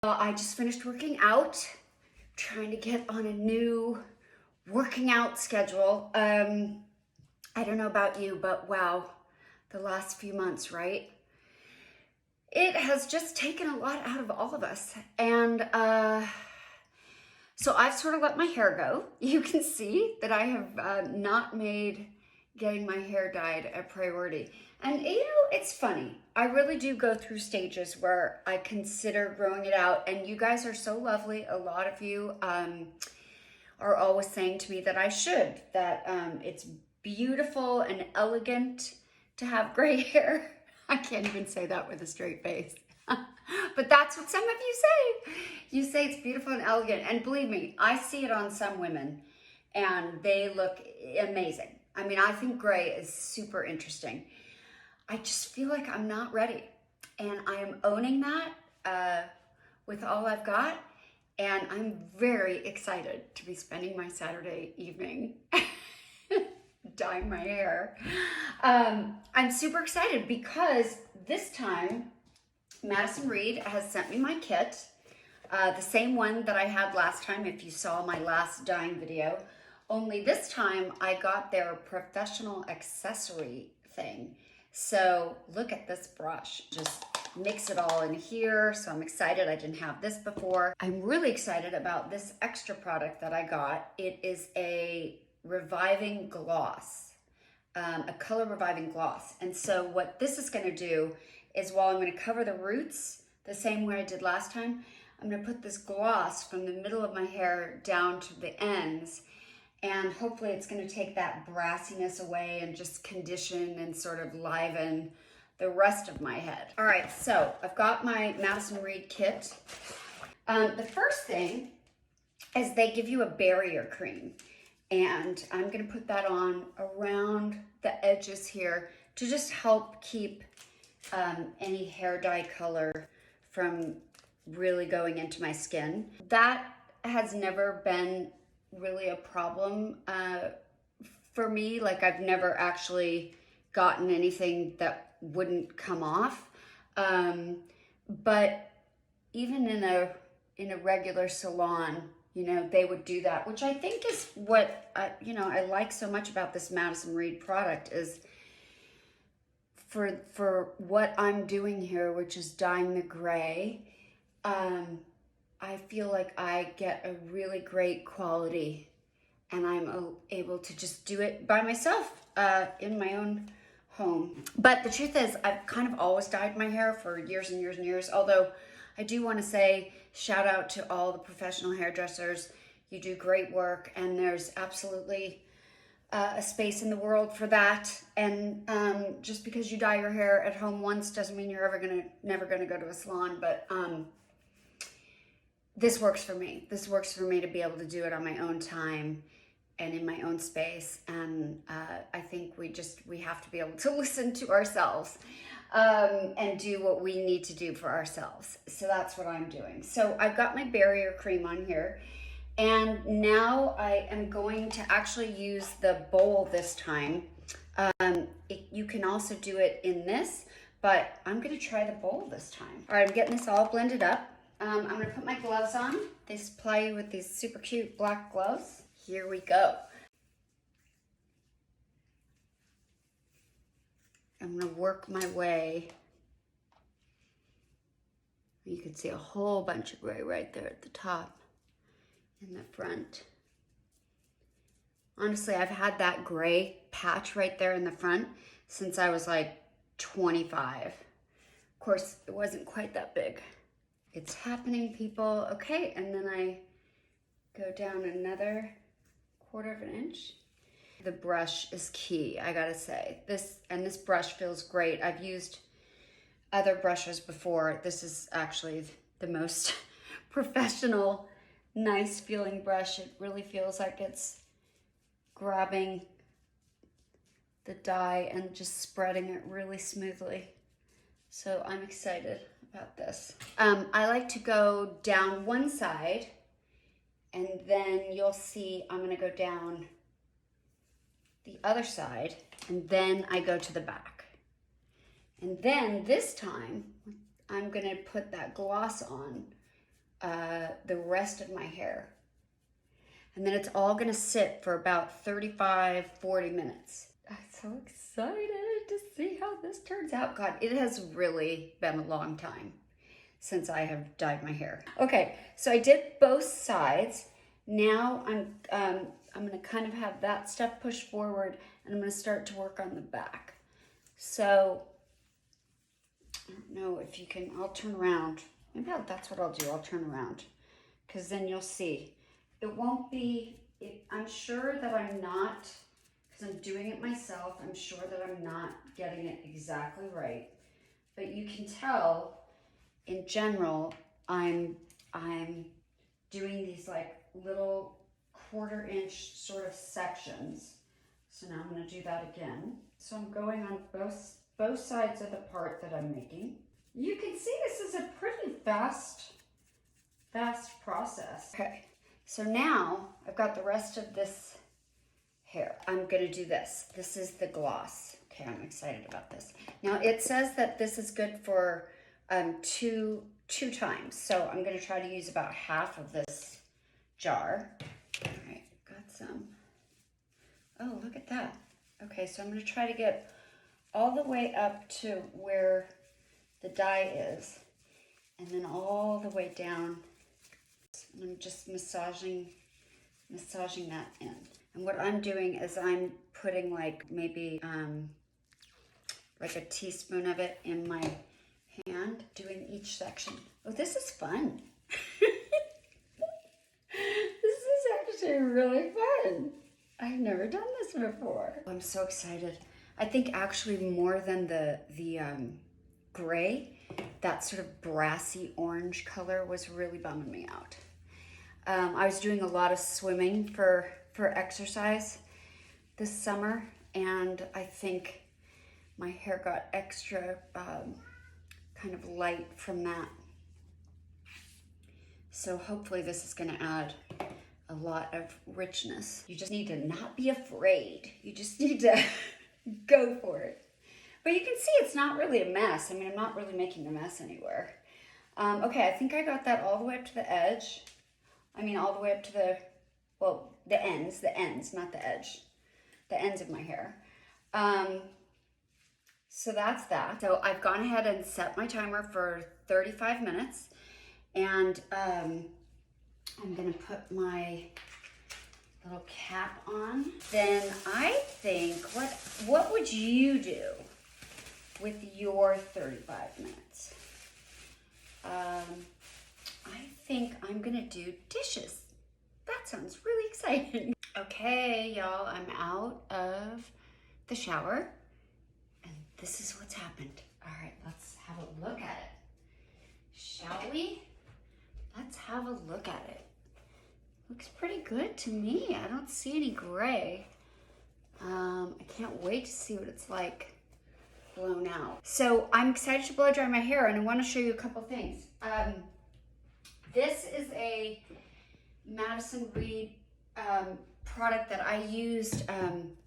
I just finished working out, trying to get on a new working out schedule. I don't know about you, but wow, the last few months, right? It has just taken a lot out of all of us. And so I've sort of let my hair go. You can see that I have not made getting my hair dyed a priority. And you know, it's funny. I really do go through stages where I consider growing it out, and you guys are so lovely. A lot of you are always saying to me that I should, that it's beautiful and elegant to have gray hair. I can't even say that with a straight face. But that's what some of you say. You say it's beautiful and elegant. And believe me, I see it on some women and they look amazing. I mean, I think gray is super interesting. I just feel like I'm not ready. And I am owning that with all I've got. And I'm very excited to be spending my Saturday evening dyeing my hair. I'm super excited because this time Madison Reed has sent me my kit, the same one that I had last time if you saw my last dyeing video, only this time I got their professional accessory thing. So look at this brush, just mix it all in here. So I'm excited, I didn't have this before. I'm really excited about this extra product that I got. It is a reviving gloss, a color reviving gloss. And so what this is gonna do is, while I'm gonna cover the roots the same way I did last time, I'm gonna put this gloss from the middle of my hair down to the ends, and hopefully it's gonna take that brassiness away and just condition and sort of liven the rest of my head. All right, so I've got my Madison Reed kit. The first thing is they give you a barrier cream, and I'm gonna put that on around the edges here to just help keep any hair dye color from really going into my skin. That has never been really a problem for me. Like, I've never actually gotten anything that wouldn't come off. But even in a regular salon, you know, they would do that, which I think is what I like so much about this Madison Reed product is for what I'm doing here, which is dyeing the gray. I feel like I get a really great quality, and I'm able to just do it by myself in my own home. But the truth is, I've kind of always dyed my hair for years and years and years, although I do want to say shout out to all the professional hairdressers. You do great work, and there's absolutely a space in the world for that. And just because you dye your hair at home once doesn't mean you're never gonna go to a salon. But this works for me. This works for me to be able to do it on my own time and in my own space. And I think we have to be able to listen to ourselves and do what we need to do for ourselves. So that's what I'm doing. So I've got my barrier cream on here. And now I am going to actually use the bowl this time. You can also do it in this, but I'm gonna try the bowl this time. All right, I'm getting this all blended up. I'm gonna put my gloves on. They supply you with these super cute black gloves. Here we go. I'm gonna work my way. You can see a whole bunch of gray right there at the top. In the front. Honestly, I've had that gray patch right there in the front since I was like 25. Of course, it wasn't quite that big. It's happening, people. Okay, and then I go down another 1/4 of an inch. The brush is key, I gotta say. This brush feels great. I've used other brushes before. This is actually the most professional, nice feeling brush. It really feels like it's grabbing the dye and just spreading it really smoothly. So I'm excited about this. I like to go down one side, and then you'll see I'm gonna go down the other side, and then I go to the back. And then this time I'm gonna put that gloss on the rest of my hair. And then it's all gonna sit for about 35, 40 minutes. I'm so excited to see how this turns out. God, it has really been a long time since I have dyed my hair. Okay, so I did both sides. Now I'm gonna kind of have that stuff pushed forward, and I'm gonna start to work on the back. So, I don't know if you can, I'll turn around. Maybe that's what I'll do, I'll turn around. Because then you'll see. It won't be, I'm sure that I'm not, because I'm doing it myself, I'm sure that I'm not getting it exactly right. But you can tell, in general, I'm doing these like little 1/4 inch sort of sections. So now I'm going to do that again. So I'm going on both sides of the part that I'm making. You can see this is a pretty fast process. Okay, so now I've got the rest of this hair. I'm going to do this. This is the gloss. Okay, I'm excited about this. Now it says that this is good for two times. So I'm going to try to use about half of this jar. All right, got some. Oh, look at that. Okay, so I'm going to try to get all the way up to where the dye is, and then all the way down. And I'm just massaging that in. And what I'm doing is I'm putting like maybe like a teaspoon of it in my hand, doing each section. Oh, this is fun. This is actually really fun. I've never done this before. I'm so excited. I think actually more than the gray, that sort of brassy orange color was really bumming me out. I was doing a lot of swimming for exercise this summer, and I think my hair got extra kind of light from that. So hopefully this is gonna add a lot of richness. You just need to not be afraid. You just need to go for it. But you can see it's not really a mess. I mean, I'm not really making a mess anywhere. Okay, I think I got that all the way up to the edge. I mean, all the way up to the, well, the ends, not the edge. The ends of my hair. So that's that. So I've gone ahead and set my timer for 35 minutes. And I'm gonna put my little cap on. Then I think, what would you do with your 35 minutes? I think I'm gonna do dishes. That sounds really exciting. Okay, y'all, I'm out of the shower, and this is what's happened. All right, let's have a look at it. Shall we? Let's have a look at it. Looks pretty good to me. I don't see any gray. I can't wait to see what it's like blown out. So I'm excited to blow dry my hair, and I want to show you a couple things. This is a Madison Reed product that I used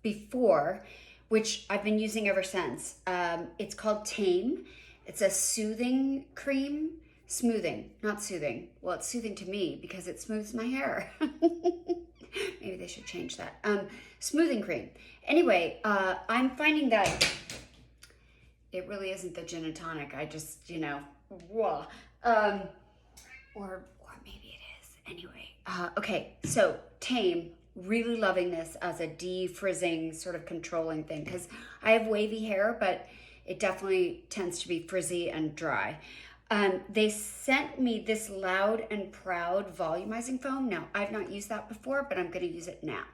before, which I've been using ever since. It's called Tame. It's a soothing cream. Smoothing, not soothing. Well, it's soothing to me because it smooths my hair. Maybe they should change that. Smoothing cream. Anyway, I'm finding that it really isn't the gin and tonic. I just, you know, raw. Or maybe it is. Anyway, okay, so Tame, really loving this as a defrizzing sort of controlling thing, because I have wavy hair, but it definitely tends to be frizzy and dry. They sent me this Loud and Proud volumizing foam. Now, I've not used that before, but I'm going to use it now.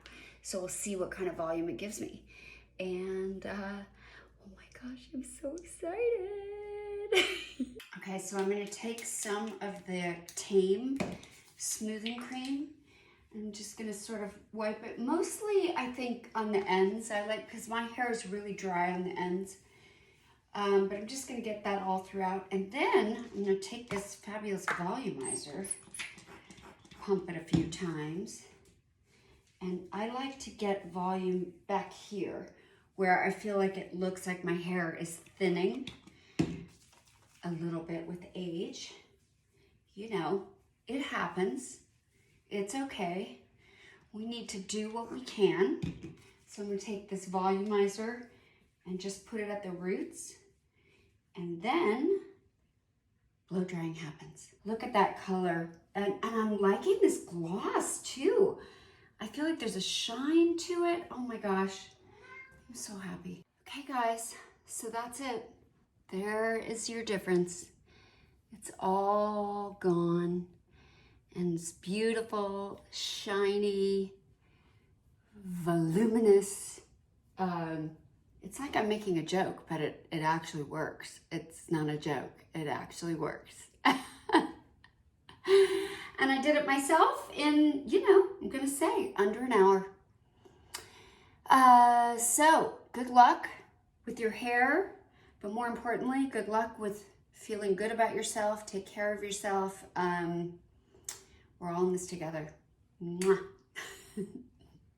So we'll see what kind of volume it gives me. And, oh my gosh, I'm so excited. Okay, so I'm going to take some of the Tame smoothing cream. I'm just going to sort of wipe it. Mostly, I think, on the ends. I like, because my hair is really dry on the ends. But I'm just going to get that all throughout. And then I'm going to take this fabulous volumizer, pump it a few times. And I like to get volume back here where I feel like it looks like my hair is thinning a little bit with age. You know, it happens. It's okay. We need to do what we can. So I'm gonna take this volumizer and just put it at the roots. And then blow drying happens. Look at that color. And I'm liking this gloss too. I feel like there's a shine to it. Oh my gosh, I'm so happy. Okay guys, so that's it. There is your difference. It's all gone. And it's beautiful, shiny, voluminous. It's like I'm making a joke, but it actually works. It's not a joke, it actually works. And I did it myself in, I'm gonna say under an hour. So good luck with your hair, but more importantly, good luck with feeling good about yourself. Take care of yourself. We're all in this together. Mwah.